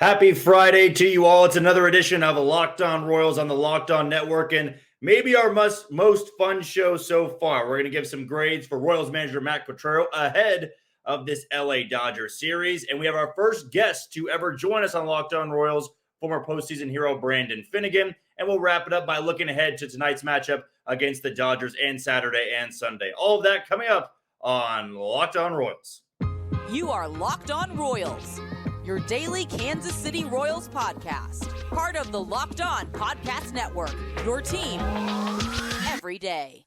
Happy Friday to you all. It's another edition of Locked On Royals on the Locked On Network, and maybe our most fun show so far. We're going to give some grades for Royals manager Matt Quatraro ahead of this LA Dodgers series, and we have our first guest to ever join us on Locked On Royals, former postseason hero Brandon Finnegan, and we'll wrap it up by looking ahead to tonight's matchup against the Dodgers and Saturday and Sunday. All of that coming up on Locked On Royals. You are Locked On Royals, your daily Kansas City Royals podcast. Part of the Locked On Podcast Network, your team every day.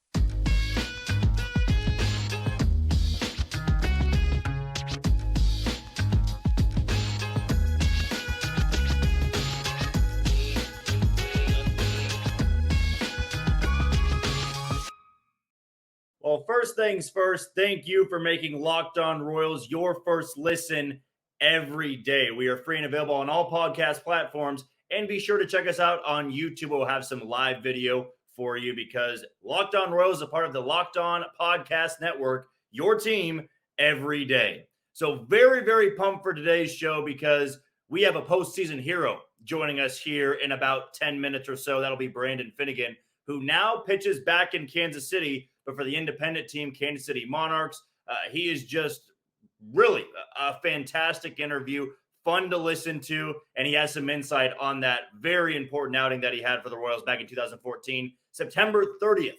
Well, first things first, thank you for making Locked On Royals your first listen every day. We are free and available on all podcast platforms, and be sure to check us out on YouTube. We'll have some live video for you because Locked On Royals is a part of the Locked On Podcast Network, your team every day. So very, very pumped for today's show because we have a postseason hero joining us here in about 10 minutes or so. That'll be Brandon Finnegan, who now pitches back in Kansas City, but for the independent team, Kansas City Monarchs. He is just really a fantastic interview, fun to listen to, and he has some insight on that very important outing that he had for the Royals back in 2014, September 30th,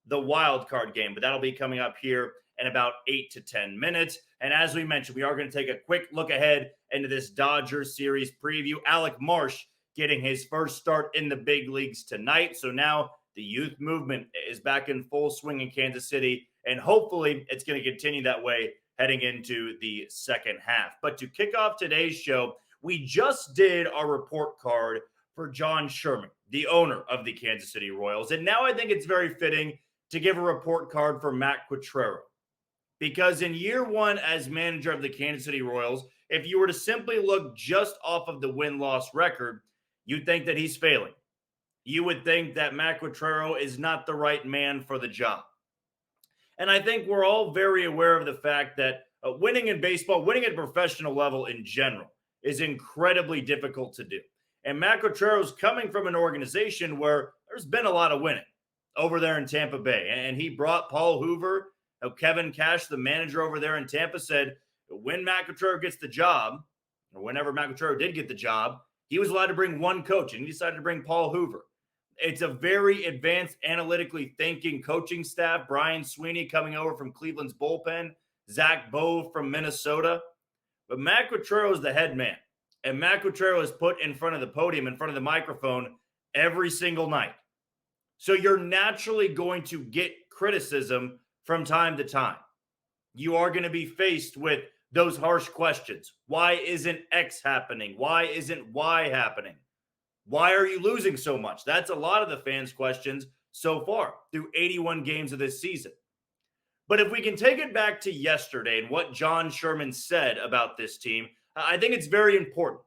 the wild card game. But that'll be coming up here in about 8 to 10 minutes. And as we mentioned, we are going to take a quick look ahead into this Dodgers series preview. Alec Marsh getting his first start in the big leagues tonight. So now the youth movement is back in full swing in Kansas City, and hopefully it's going to continue that way heading into the second half. But to kick off today's show, we just did our report card for John Sherman, the owner of the Kansas City Royals. And now I think it's very fitting to give a report card for Matt Quatraro, because in year one as manager of the Kansas City Royals, if you were to simply look just off of the win-loss record, you'd think that he's failing. You would think that Matt Quatraro is not the right man for the job. And I think we're all very aware of the fact that winning in baseball, winning at a professional level in general, is incredibly difficult to do. And Matt Quatraro is coming from an organization where there's been a lot of winning over there in Tampa Bay. And he brought Paul Hoover. Kevin Cash, the manager over there in Tampa, said when Matt Quatraro gets the job, or whenever Matt Quatraro did get the job, he was allowed to bring one coach, and he decided to bring Paul Hoover. It's a very advanced, analytically thinking coaching staff. Brian Sweeney coming over from Cleveland's bullpen. Zach Bove from Minnesota. But Matt Quatraro is the head man. And Matt Quatraro is put in front of the podium, in front of the microphone every single night. So you're naturally going to get criticism from time to time. You are going to be faced with those harsh questions. Why isn't X happening? Why isn't Y happening? Why are you losing so much? That's a lot of the fans' questions so far through 81 games of this season. But if we can take it back to yesterday and what John Sherman said about this team, I think it's very important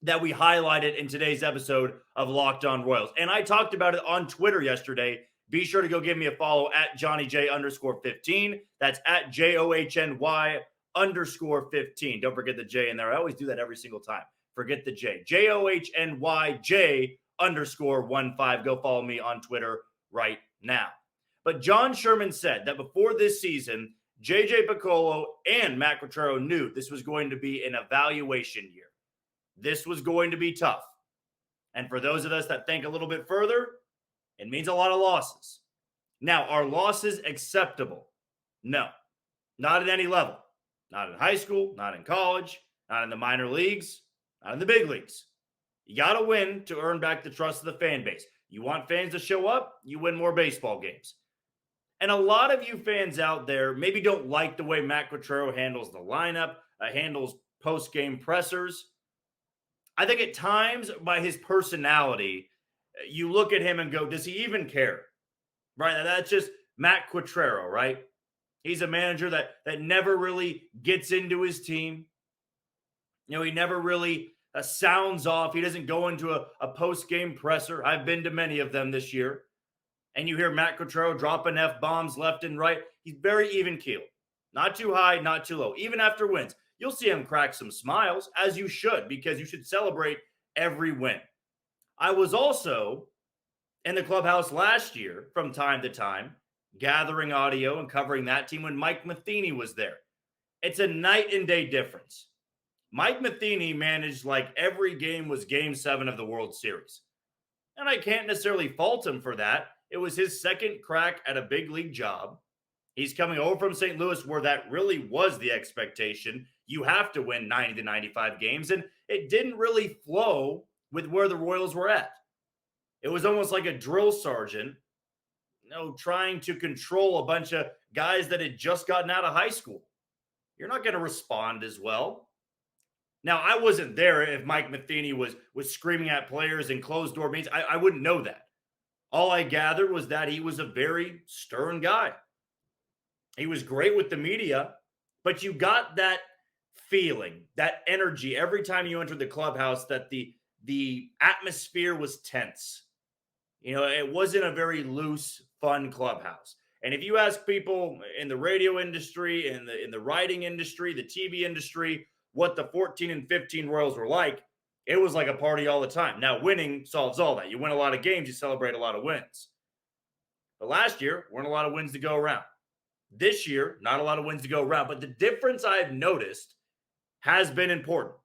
that we highlight it in today's episode of Locked On Royals. And I talked about it on Twitter yesterday. Be sure to go give me a follow at JohnnyJ_15. That's at JOHNY_15. Don't forget the J in there. I always do that every single time. Forget the J. JOHNYJ_15. Go follow me on Twitter right now. But John Sherman said that before this season, JJ Picollo and Matt Quatraro knew this was going to be an evaluation year. This was going to be tough. And for those of us that think a little bit further, it means a lot of losses. Now, are losses acceptable? No, not at any level. Not in high school, not in college, not in the minor leagues. Not in the big leagues. You got to win to earn back the trust of the fan base. You want fans to show up, you win more baseball games. And a lot of you fans out there maybe don't like the way Matt Quatraro handles the lineup, handles post-game pressers. I think at times by his personality, you look at him and go, does he even care? Right? That's just Matt Quatraro, right? He's a manager that never really gets into his team. You know, he never really sounds off. He doesn't go into a post-game presser. I've been to many of them this year. And you hear Matt Quatraro dropping F-bombs left and right. He's very even-keeled. Not too high, not too low. Even after wins, you'll see him crack some smiles, as you should, because you should celebrate every win. I was also in the clubhouse last year from time to time, gathering audio and covering that team when Mike Matheny was there. It's a night and day difference. Mike Matheny managed like every game was game 7 of the World Series. And I can't necessarily fault him for that. It was his second crack at a big league job. He's coming over from St. Louis where that really was the expectation. You have to win 90 to 95 games. And it didn't really flow with where the Royals were at. It was almost like a drill sergeant, trying to control a bunch of guys that had just gotten out of high school. You're not going to respond as well. Now, I wasn't there if Mike Matheny was screaming at players in closed door meetings. I wouldn't know that. All I gathered was that he was a very stern guy. He was great with the media, but you got that feeling, that energy every time you entered the clubhouse that the atmosphere was tense. It wasn't a very loose, fun clubhouse. And if you ask people in the radio industry, in the writing industry, the TV industry, what the 14 and 15 Royals were like, it was like a party all the time. Now, winning solves all that. You win a lot of games, you celebrate a lot of wins. But last year, weren't a lot of wins to go around. This year, not a lot of wins to go around. But the difference I've noticed has been important.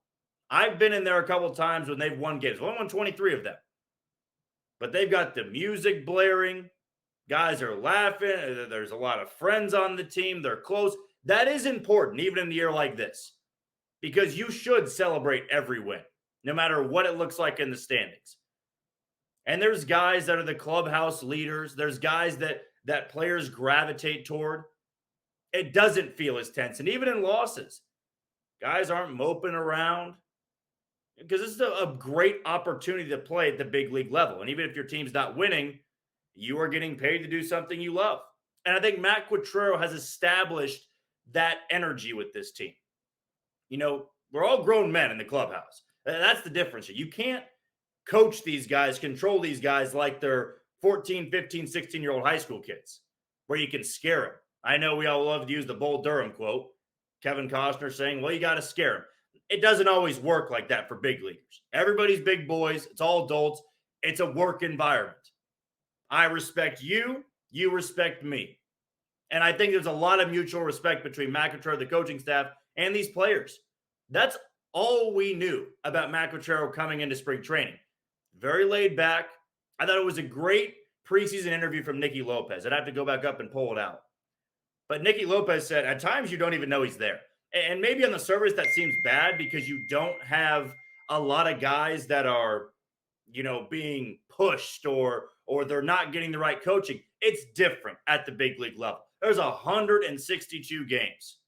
I've been in there a couple of times when they've won games. Well, I won 23 of them. But they've got the music blaring. Guys are laughing. There's a lot of friends on the team. They're close. That is important, even in a year like this. Because you should celebrate every win, no matter what it looks like in the standings. And there's guys that are the clubhouse leaders. There's guys that players gravitate toward. It doesn't feel as tense. And even in losses, guys aren't moping around. Because this is a great opportunity to play at the big league level. And even if your team's not winning, you are getting paid to do something you love. And I think Matt Quatraro has established that energy with this team. We're all grown men in the clubhouse. That's the difference. You can't coach these guys, control these guys like they're 14, 15, 16-year-old high school kids where you can scare them. I know we all love to use the Bull Durham quote. Kevin Costner saying, well, you got to scare them. It doesn't always work like that for big leaguers. Everybody's big boys. It's all adults. It's a work environment. I respect you. You respect me. And I think there's a lot of mutual respect between Matt Quatraro, the coaching staff, and these players. That's all we knew about Matt Quatraro coming into spring training. Very laid back. I thought it was a great preseason interview from Nicky Lopez. I'd have to go back up and pull it out. But Nicky Lopez said, at times you don't even know he's there. And maybe on the surface that seems bad because you don't have a lot of guys that are, being pushed or they're not getting the right coaching. It's different at the big league level. There's 162 games.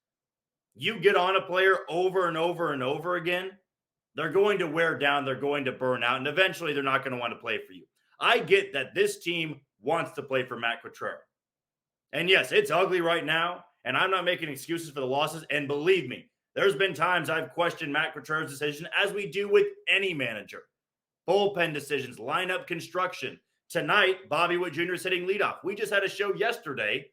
You get on a player over and over and over again, they're going to wear down, they're going to burn out, and eventually they're not going to want to play for you. I get that this team wants to play for Matt Quatraro. And yes, it's ugly right now, and I'm not making excuses for the losses. And believe me, there's been times I've questioned Matt Quatraro's decision, as we do with any manager. Bullpen decisions, lineup construction. Tonight, Bobby Witt Jr. sitting leadoff. We just had a show yesterday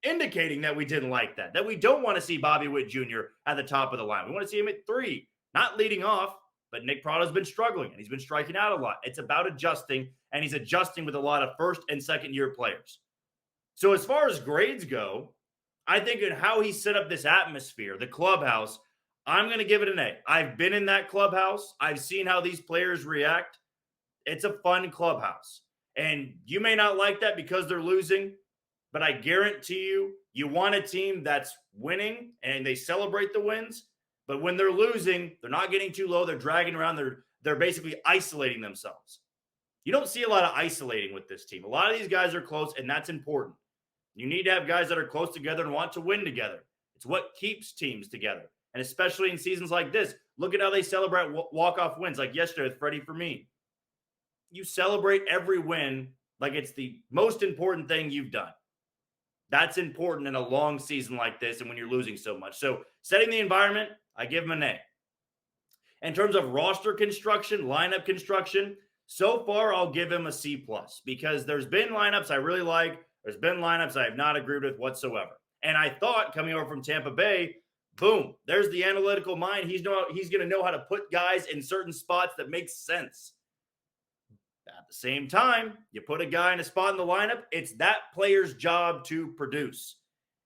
indicating that we didn't like that we don't want to see Bobby Witt Jr. at the top of the line. We want to see him at 3, not leading off, but Nick Prado's been struggling, and he's been striking out a lot. It's about adjusting, and he's adjusting with a lot of first and second year players. So as far as grades go, I think in how he set up this atmosphere, the clubhouse, I'm going to give it an A. I've been in that clubhouse. I've seen how these players react. It's a fun clubhouse. And you may not like that because they're losing, but I guarantee you, you want a team that's winning and they celebrate the wins. But when they're losing, they're not getting too low. They're dragging around. They're basically isolating themselves. You don't see a lot of isolating with this team. A lot of these guys are close, and that's important. You need to have guys that are close together and want to win together. It's what keeps teams together. And especially in seasons like this, look at how they celebrate walk-off wins like yesterday with Freddie Fermin. You celebrate every win like it's the most important thing you've done. That's important in a long season like this and when you're losing so much. So setting the environment, I give him an A. In terms of roster construction, lineup construction, so far I'll give him a C+ because there's been lineups I really like. There's been lineups I have not agreed with whatsoever. And I thought coming over from Tampa Bay, Boom. There's the analytical mind. He's going to know how to put guys in certain spots that make sense. At the same time, you put a guy in a spot in the lineup, it's that player's job to produce.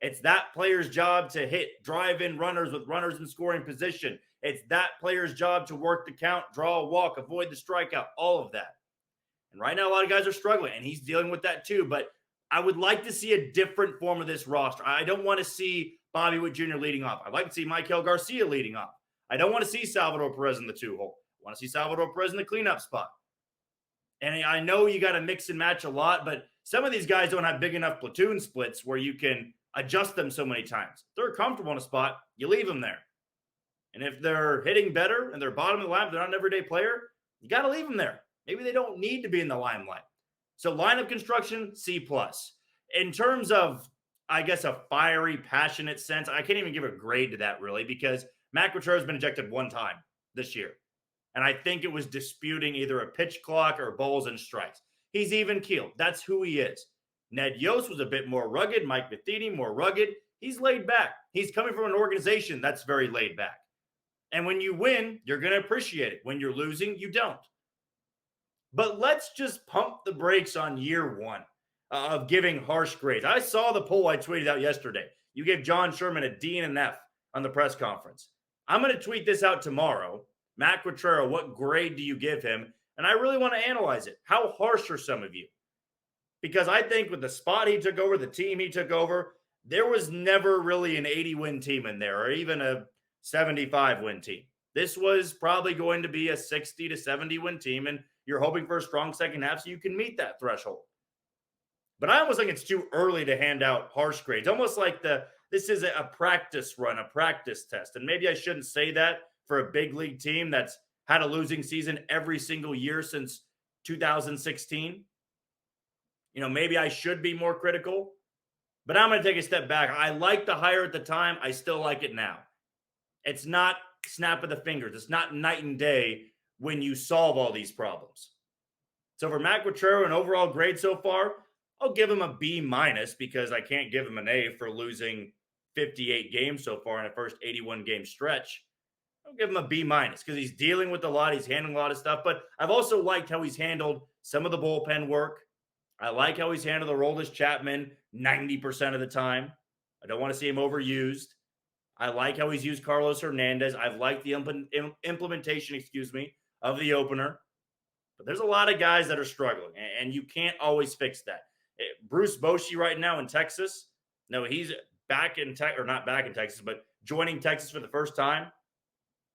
It's that player's job to hit drive-in runners with runners in scoring position. It's that player's job to work the count, draw a walk, avoid the strikeout, all of that. And right now, a lot of guys are struggling, and he's dealing with that too. But I would like to see a different form of this roster. I don't want to see Bobby Witt Jr. leading off. I'd like to see Michael Garcia leading off. I don't want to see Salvador Perez in the 2-hole. I want to see Salvador Perez in the cleanup spot. And I know you got to mix and match a lot, but some of these guys don't have big enough platoon splits where you can adjust them so many times. If they're comfortable in a spot, you leave them there. And if they're hitting better and they're bottom of the lineup, they're not an everyday player, you got to leave them there. Maybe they don't need to be in the limelight. So lineup construction, C+. In terms of, I guess, a fiery, passionate sense, I can't even give a grade to that really because Matt Quatraro has been ejected one time this year. And I think it was disputing either a pitch clock or balls and strikes. He's even keeled. That's who he is. Ned Yost was a bit more rugged. Mike Matheny, more rugged. He's laid back. He's coming from an organization that's very laid back. And when you win, you're going to appreciate it. When you're losing, you don't. But let's just pump the brakes on year one of giving harsh grades. I saw the poll I tweeted out yesterday. You gave John Sherman a D and an F on the press conference. I'm going to tweet this out tomorrow. Matt Quatraro, what grade do you give him? And I really want to analyze it. How harsh are some of you? Because I think with the spot he took over, the team he took over, there was never really an 80-win team in there or even a 75-win team. This was probably going to be a 60 to 70-win team, and you're hoping for a strong second half so you can meet that threshold. But I almost think it's too early to hand out harsh grades. Almost like this is a practice run, a practice test. And maybe I shouldn't say that for a big league team that's had a losing season every single year since 2016. Maybe I should be more critical, but I'm going to take a step back. I liked the hire at the time. I still like it now. It's not snap of the fingers. It's not night and day when you solve all these problems. So for Matt Quatraro, an overall grade so far, I'll give him a B- because I can't give him an A for losing 58 games so far in a first 81-game stretch. I'll give him a B- because he's dealing with a lot. He's handling a lot of stuff. But I've also liked how he's handled some of the bullpen work. I like how he's handled the Aroldis Chapman 90% of the time. I don't want to see him overused. I like how he's used Carlos Hernandez. I've liked the implementation, of the opener. But there's a lot of guys that are struggling, and you can't always fix that. Bruce Bochy right now in Texas. No, he's back in not back in Texas, but joining Texas for the first time.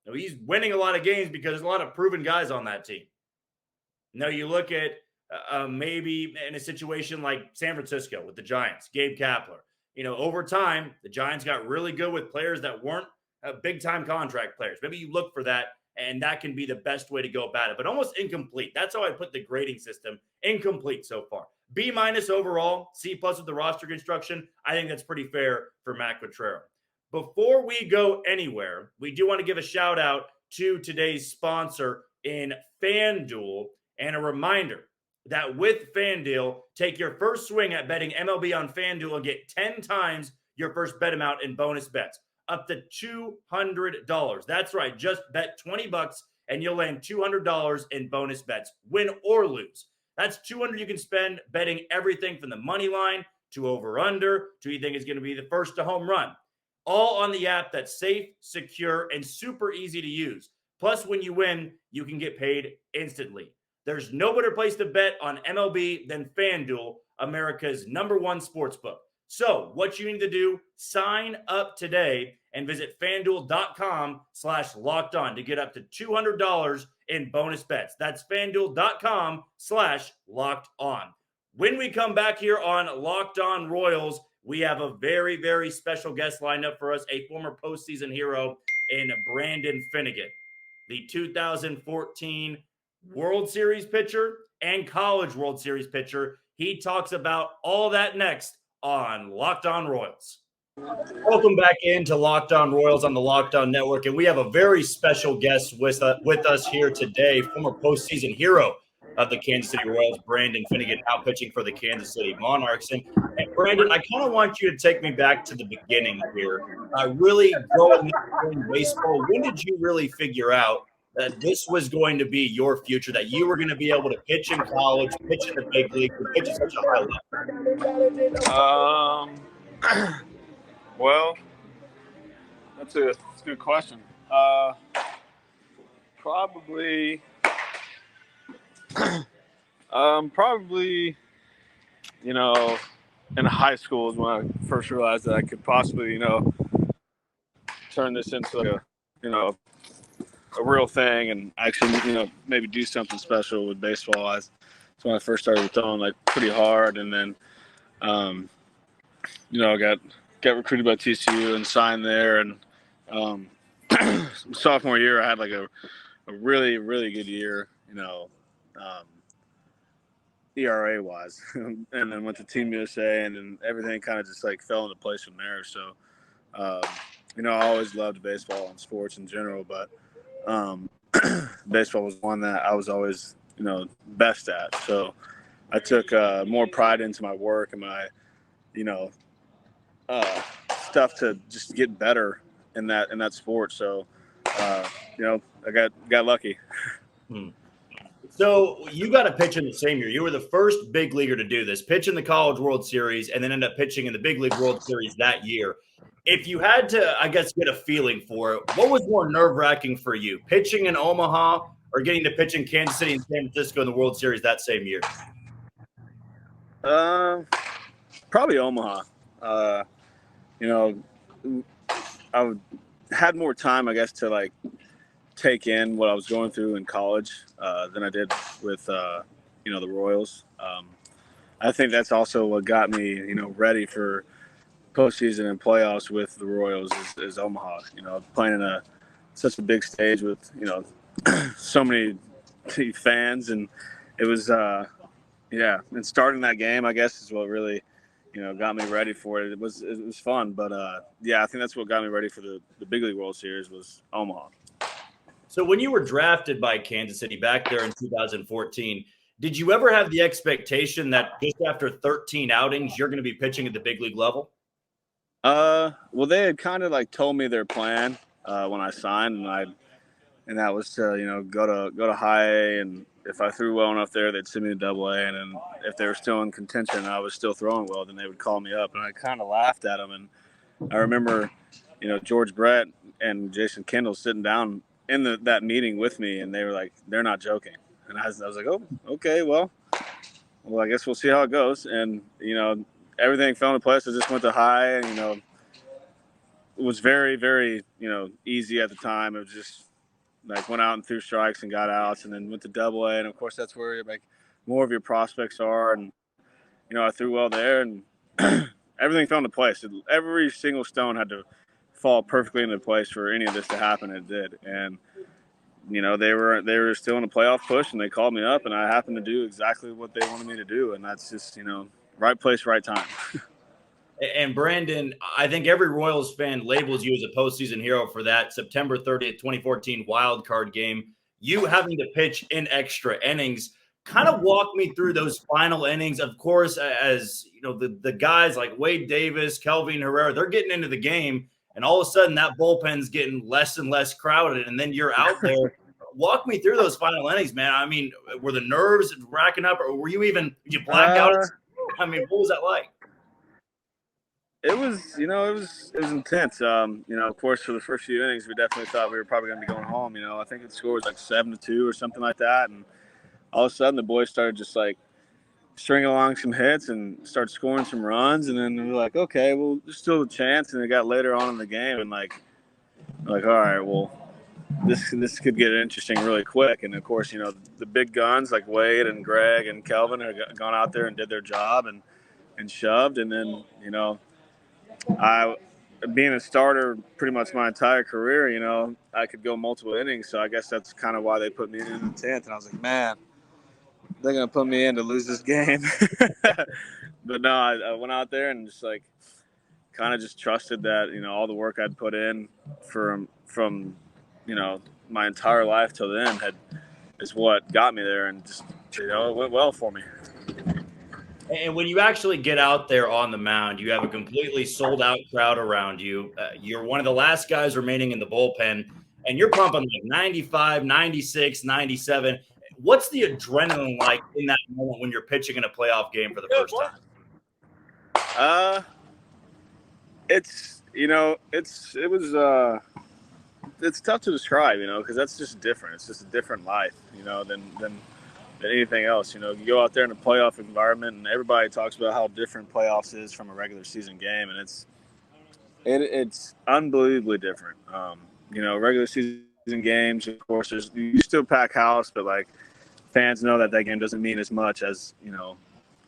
No, he's winning a lot of games because there's a lot of proven guys on that team. Now you look at maybe in a situation like San Francisco with the Giants, Gabe Kapler. Over time, the Giants got really good with players that weren't big-time contract players. Maybe you look for that, and that can be the best way to go about it. But almost incomplete. That's how I put the grading system. Incomplete so far. B- overall, C+ with the roster construction. I think that's pretty fair for Matt Quatraro. Before we go anywhere, we do want to give a shout out to today's sponsor in FanDuel, and a reminder that with FanDuel, take your first swing at betting MLB on FanDuel and get 10 times your first bet amount in bonus bets, up to $200. That's right, just bet $20 and you'll land $200 in bonus bets, win or lose. That's $200 you can spend betting everything from the money line to over/under to you think is going to be the first to home run. All on the app that's safe, secure, and super easy to use. Plus, when you win, you can get paid instantly. There's no better place to bet on MLB than FanDuel, America's #1 sportsbook. So what you need to do, sign up today and visit FanDuel.com/lockedon to get up to $200 in bonus bets. That's FanDuel.com/lockedon. When we come back here on Locked On Royals, we have a very, very special guest lined up for us, a former postseason hero in Brandon Finnegan, the 2014 World Series pitcher and College World Series pitcher. He talks about all that next on Locked On Royals. Welcome back into Locked On Royals on the Locked On Network, and we have a very special guest with us here today, former postseason hero of the Kansas City Royals, Brandon Finnegan, now pitching for the Kansas City Monarchs. And And Brandon, I kind of want you to take me back to the beginning here. Really growing up playing baseball, when did you really figure out that this was going to be your future, that you were going to be able to pitch in college, pitch in the big league, and pitch at such a high level? Well, that's a good question. Probably, probably, in high school is when I first realized that I could possibly, turn this into like a real thing and actually, maybe do something special with baseball. That's when I first started throwing like pretty hard, and then, I got recruited by TCU and signed there. And sophomore year, I had like a really, really good year, ERA wise, and then went to Team USA, and then everything kind of just like fell into place from there. So, I always loved baseball and sports in general, but baseball was one that I was always, best at. So I took more pride into my work and my, stuff to just get better in that sport. So, I got lucky. So you got to pitch in the same year. You were the first big leaguer to do this, pitch in the College World Series, and then end up pitching in the Big League World Series that year. If you had to, I guess, get a feeling for it, what was more nerve-wracking for you, pitching in Omaha or getting to pitch in Kansas City and San Francisco in the World Series that same year? Probably Omaha. I had more time, I guess, to like take in what I was going through in college than I did with, the Royals. I think that's also what got me, ready for postseason and playoffs with the Royals is Omaha. Playing in such a big stage with, so many fans, and it was, and starting that game, I guess, is what really, got me ready for it. It was fun, but I think that's what got me ready for the Big League World Series was Omaha. So when you were drafted by Kansas City back there in 2014, did you ever have the expectation that just after 13 outings, you're going to be pitching at the big league level? Well, they had kind of like told me their plan when I signed, and that was to go to high A, and if I threw well enough there, they'd send me to Double A, and then if they were still in contention and I was still throwing well, then they would call me up, and I kind of laughed at them. And I remember, George Brett and Jason Kendall sitting down in that meeting with me, and they were like, they're not joking. And I was like, oh, okay, well, I guess we'll see how it goes. And, everything fell into place. I just went to high, and, it was very, very, easy at the time. It was just like went out and threw strikes and got outs, and then went to Double A. And of course, that's where like more of your prospects are. And, I threw well there, and everything fell into place. Every single stone had to fall perfectly into place for any of this to happen. It did. And, they were still in a playoff push, and they called me up, and I happened to do exactly what they wanted me to do. And that's just, right place, right time. And Brandon, I think every Royals fan labels you as a postseason hero for that September 30th, 2014 wild card game. You having to pitch in extra innings. Kind of walk me through those final innings. Of course, as the guys like Wade Davis, Kelvin Herrera, they're getting into the game, and all of a sudden that bullpen's getting less and less crowded, and then you're out there. Walk me through those final innings, man. I mean, were the nerves racking up, or did you black out? I mean, what was that like? It was, it was intense. Of course, for the first few innings, we definitely thought we were probably going to be going home. I think the score was like 7-2 or something like that. And all of a sudden, the boys started just like stringing along some hits and started scoring some runs. And then we were like, okay, well, there's still a chance. And it got later on in the game, and like, all right, well, this could get interesting really quick. And of course, the big guns like Wade and Greg and Kelvin had gone out there and did their job and shoved. And then, I, being a starter pretty much my entire career, I could go multiple innings. So I guess that's kind of why they put me in the 10th. And I was like, man, they're going to put me in to lose this game. But no, I went out there and just like kind of just trusted that, all the work I'd put in from my entire life till then is what got me there. And just, it went well for me. And when you actually get out there on the mound, you have a completely sold out crowd around you. You're one of the last guys remaining in the bullpen, and you're pumping like 95, 96, 97. What's the adrenaline like in that moment when you're pitching in a playoff game for the first time? It's tough to describe, because that's just different. It's just a different life, than anything else. You go out there in a playoff environment, and everybody talks about how different playoffs is from a regular season game, and it's unbelievably different. Regular season games, of course, you still pack house, but like fans know that game doesn't mean as much as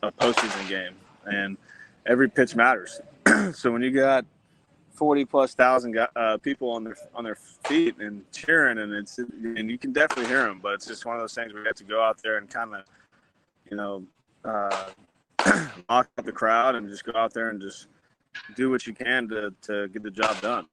a postseason game, and every pitch matters. So when you got 40,000+ people on their feet and cheering, and you can definitely hear them, but it's just one of those things where you have to go out there and kind of lock up the crowd and just go out there and just do what you can to get the job done.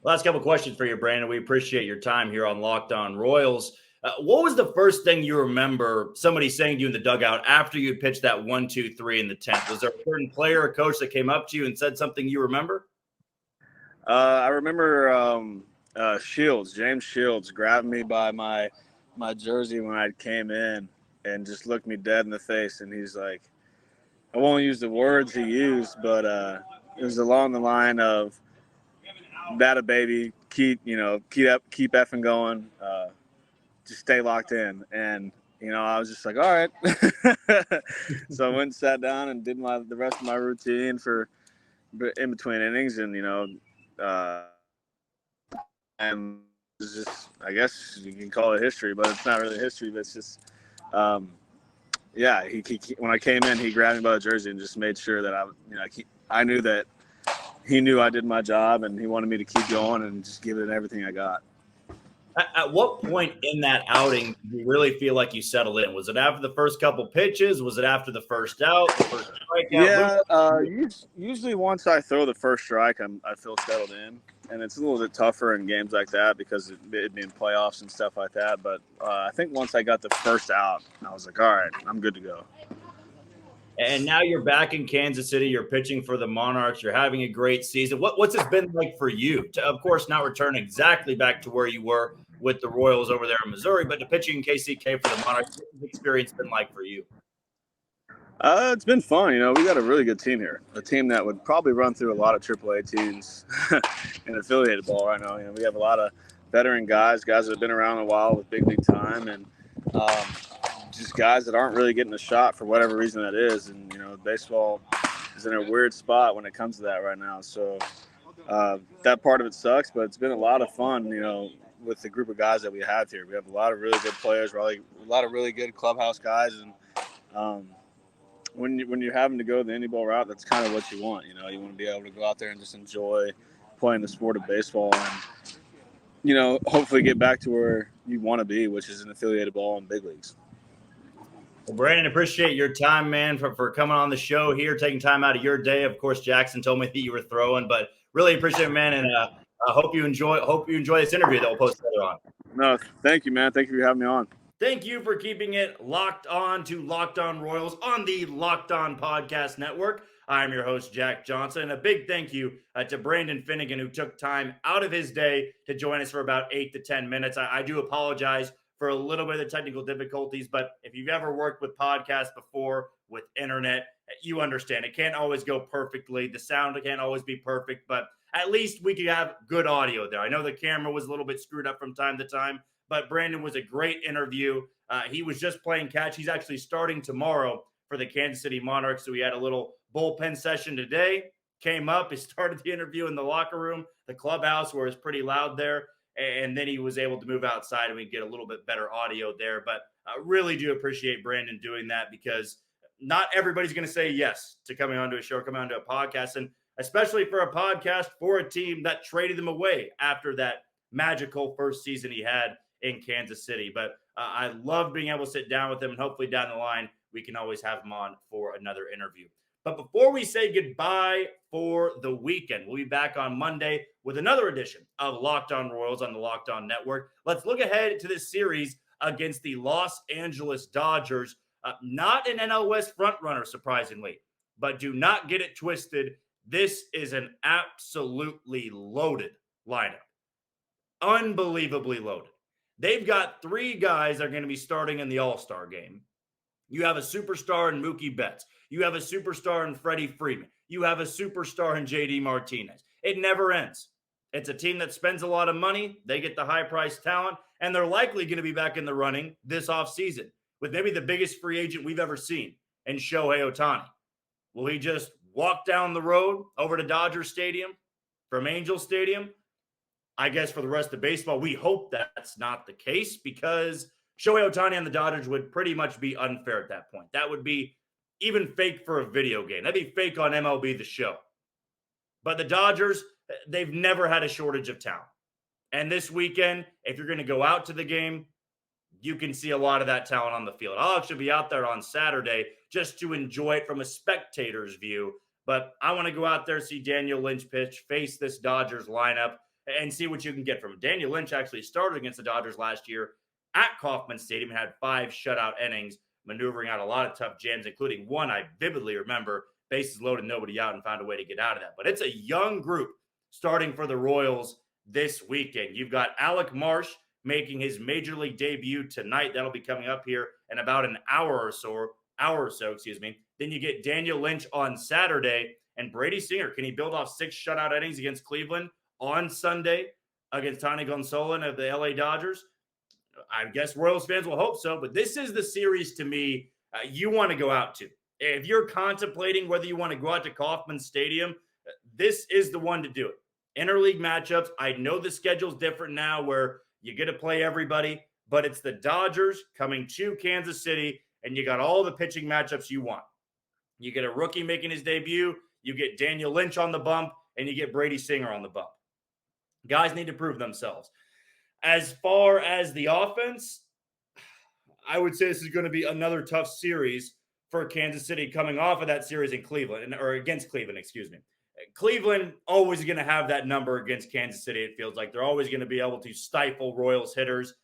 Last couple questions for you, Brandon. We appreciate your time here on Locked On Royals. What was the first thing you remember somebody saying to you in the dugout after you pitched that 1-2-3 in the 10th? Was there a certain player or coach that came up to you and said something you remember? I remember James Shields grabbed me by my jersey when I came in and just looked me dead in the face, and he's like, I won't use the words he used, but it was along the line of, "That a baby, keep effing going, just stay locked in." And I was just like, all right. So I went and sat down and did the rest of my routine for in between innings, and and it's just, I guess you can call it history, but it's not really history. But it's just, yeah. He when I came in, he grabbed me by the jersey and just made sure that I knew that he knew I did my job, and he wanted me to keep going and just give it everything I got. At what point in that outing did you really feel like you settled in? Was it after the first couple pitches? Was it after the first out, the first strikeout? Yeah, usually once I throw the first strike, I feel settled in, and it's a little bit tougher in games like that because it being playoffs and stuff like that. But I think once I got the first out, I was like, all right, I'm good to go. And now you're back in Kansas City. You're pitching for the Monarchs. You're having a great season. What's it been like for you to, of course, not return exactly back to where you were with the Royals over there in Missouri, but to pitching in KCK for the Monarchs? What's the experience been like for you? It's been fun. We got a really good team here. A team that would probably run through a lot of AAA teams in affiliated ball right now. We have a lot of veteran guys that have been around a while with big league time, and just guys that aren't really getting a shot for whatever reason that is. And baseball is in a weird spot when it comes to that right now. So that part of it sucks, but it's been a lot of fun. With the group of guys that we have here, we have a lot of really good players, a lot of really good clubhouse guys, and when you're having to go the indie ball route, that's kind of what you want. You want to be able to go out there and just enjoy playing the sport of baseball, and hopefully get back to where you want to be, which is in affiliated ball and big leagues. Well, Brandon, appreciate your time, man, for coming on the show here, taking time out of your day. Of course, Jackson told me that you were throwing, but really appreciate it, man, and I hope you enjoy this interview that we'll post later on. No, thank you, man. Thank you for having me on. Thank you for keeping it locked on to Locked On Royals on the Locked On Podcast Network. I'm your host, Jack Johnson, and a big thank you to Brandon Finnegan, who took time out of his day to join us for about 8 to 10 minutes. I do apologize for a little bit of the technical difficulties, but if you've ever worked with podcasts before, with internet, you understand. It can't always go perfectly. The sound can't always be perfect, but at least we could have good audio there. I know the camera was a little bit screwed up from time to time, but Brandon was a great interview. He was just playing catch. He's actually starting tomorrow for the Kansas City Monarchs, so we had a little bullpen session today. Came up, he started the interview in the locker room, the clubhouse, where it's pretty loud there, and then he was able to move outside and we get a little bit better audio there. But I really do appreciate Brandon doing that, because not everybody's going to say yes to coming onto a show, coming onto a podcast, and especially for a podcast for a team that traded them away after that magical first season he had in Kansas City. But I love being able to sit down with him, and hopefully down the line, we can always have him on for another interview. But before we say goodbye for the weekend, we'll be back on Monday with another edition of Locked On Royals on the Locked On Network. Let's look ahead to this series against the Los Angeles Dodgers. Not an NL West frontrunner, surprisingly, but do not get it twisted. This is an absolutely loaded lineup. Unbelievably loaded. They've got 3 guys that are going to be starting in the All-Star game. You have a superstar in Mookie Betts. You have a superstar in Freddie Freeman. You have a superstar in JD Martinez. It never ends. It's a team that spends a lot of money. They get the high-priced talent, and they're likely going to be back in the running this offseason with maybe the biggest free agent we've ever seen in Shohei Ohtani. Will he just walk down the road over to Dodger Stadium from Angel Stadium? I guess for the rest of baseball, we hope that's not the case because Shohei Ohtani and the Dodgers would pretty much be unfair at that point. That would be even fake for a video game. That'd be fake on MLB The Show. But the Dodgers, they've never had a shortage of talent. And this weekend, if you're going to go out to the game, you can see a lot of that talent on the field. I'll actually be out there on Saturday just to enjoy it from a spectator's view. But I want to go out there, see Daniel Lynch pitch, face this Dodgers lineup, and see what you can get from him. Daniel Lynch actually started against the Dodgers last year at Kauffman Stadium and had 5 shutout innings, maneuvering out a lot of tough jams, including one I vividly remember, bases loaded, nobody out, and found a way to get out of that. But it's a young group starting for the Royals this weekend. You've got Alec Marsh making his major league debut tonight. That'll be coming up here in about an hour or so. Then you get Daniel Lynch on Saturday, and Brady Singer. Can he build off 6 shutout innings against Cleveland on Sunday against Tony Gonsolin of the LA Dodgers? I guess Royals fans will hope so, but this is the series to me you want to go out to. If you're contemplating whether you want to go out to Kauffman Stadium, this is the one to do it. Interleague matchups. I know the schedule's different now where you get to play everybody, but it's the Dodgers coming to Kansas City, and you got all the pitching matchups you want. You get a rookie making his debut, you get Daniel Lynch on the bump, and you get Brady Singer on the bump. Guys need to prove themselves. As far as the offense, I would say this is going to be another tough series for Kansas City coming off of that series in Cleveland, or against Cleveland, excuse me. Cleveland always going to have that number against Kansas City. It feels like they're always going to be able to stifle Royals hitters,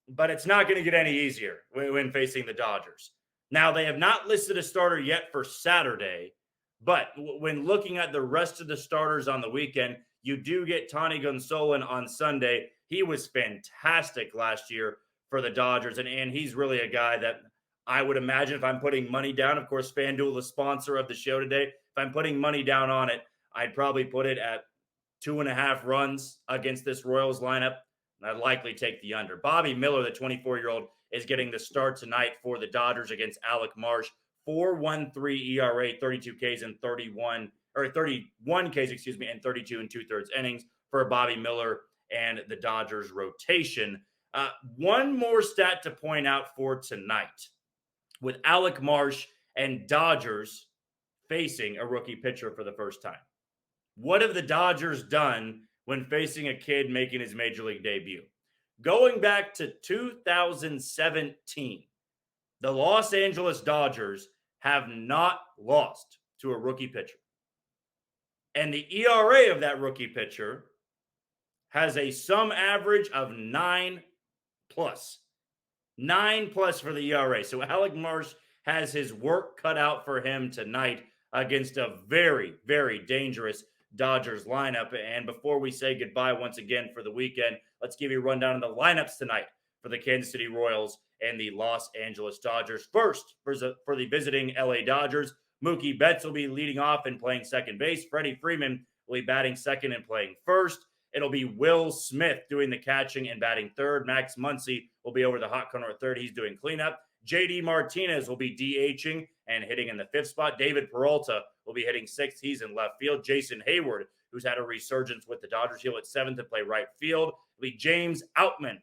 but it's not going to get any easier when facing the Dodgers. Now, they have not listed a starter yet for Saturday, but when looking at the rest of the starters on the weekend, you do get Tony Gonsolin on Sunday. He was fantastic last year for the Dodgers, and he's really a guy that I would imagine if I'm putting money down, of course, FanDuel, the sponsor of the show today, if I'm putting money down on it, I'd probably put it at 2.5 runs against this Royals lineup, and I'd likely take the under. Bobby Miller, the 24-year-old, is getting the start tonight for the Dodgers against Alec Marsh. 4.13 ERA, 32 Ks and 31 Ks, and 32 2/3 innings for Bobby Miller and the Dodgers rotation. One more stat to point out for tonight with Alec Marsh and Dodgers facing a rookie pitcher for the first time. What have the Dodgers done when facing a kid making his major league debut? Going back to 2017, the Los Angeles Dodgers have not lost to a rookie pitcher. And the ERA of that rookie pitcher has a sum average of 9+. 9+ for the ERA. So Alec Marsh has his work cut out for him tonight against a very, very dangerous Dodgers lineup. And before we say goodbye once again for the weekend, let's give you a rundown of the lineups tonight for the Kansas City Royals and the Los Angeles Dodgers. First, for the visiting LA Dodgers, Mookie Betts will be leading off and playing second base. Freddie Freeman will be batting second and playing first. It'll be Will Smith doing the catching and batting third. Max Muncy will be over the hot corner at third. He's doing cleanup. JD Martinez will be DHing and hitting in the 5th spot. David Peralta will be hitting 6th. He's in left field. Jason Hayward, who's had a resurgence with the Dodgers, he'll hit 7th to play right field. It'll be James Outman,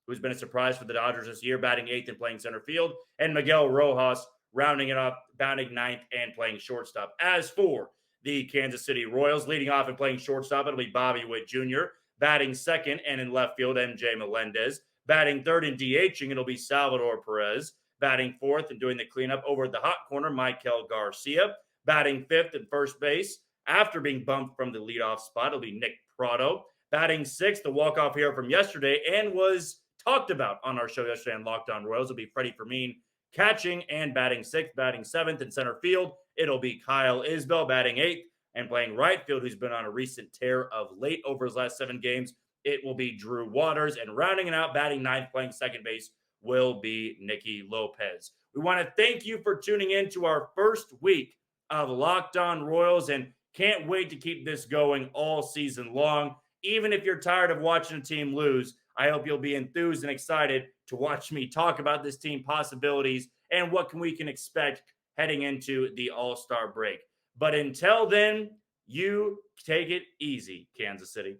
who's been a surprise for the Dodgers this year, batting 8th and playing center field. And Miguel Rojas rounding it off, batting 9th and playing shortstop. As for the Kansas City Royals, leading off and playing shortstop, it'll be Bobby Witt Jr., batting second and in left field, MJ Melendez. Batting third and DHing, it'll be Salvador Perez. Batting fourth and doing the cleanup over the hot corner, Michael Garcia. Batting fifth at first base, after being bumped from the leadoff spot, it'll be Nick Prado. Batting sixth, the walk-off hero from yesterday, and was talked about on our show yesterday on Locked On Royals, will be Freddie Freeman Catching and batting 6th, batting 7th in center field, it'll be Kyle Isbell batting 8th. And playing right field, who's been on a recent tear of late over his last 7 games, it will be Drew Waters. And rounding it out, batting 9th, playing second base, will be Nicky Lopez. We want to thank you for tuning in to our first week of Locked On Royals, and can't wait to keep this going all season long. Even if you're tired of watching a team lose, I hope you'll be enthused and excited to watch me talk about this team possibilities and what we can expect heading into the All-Star break. But until then, you take it easy, Kansas City.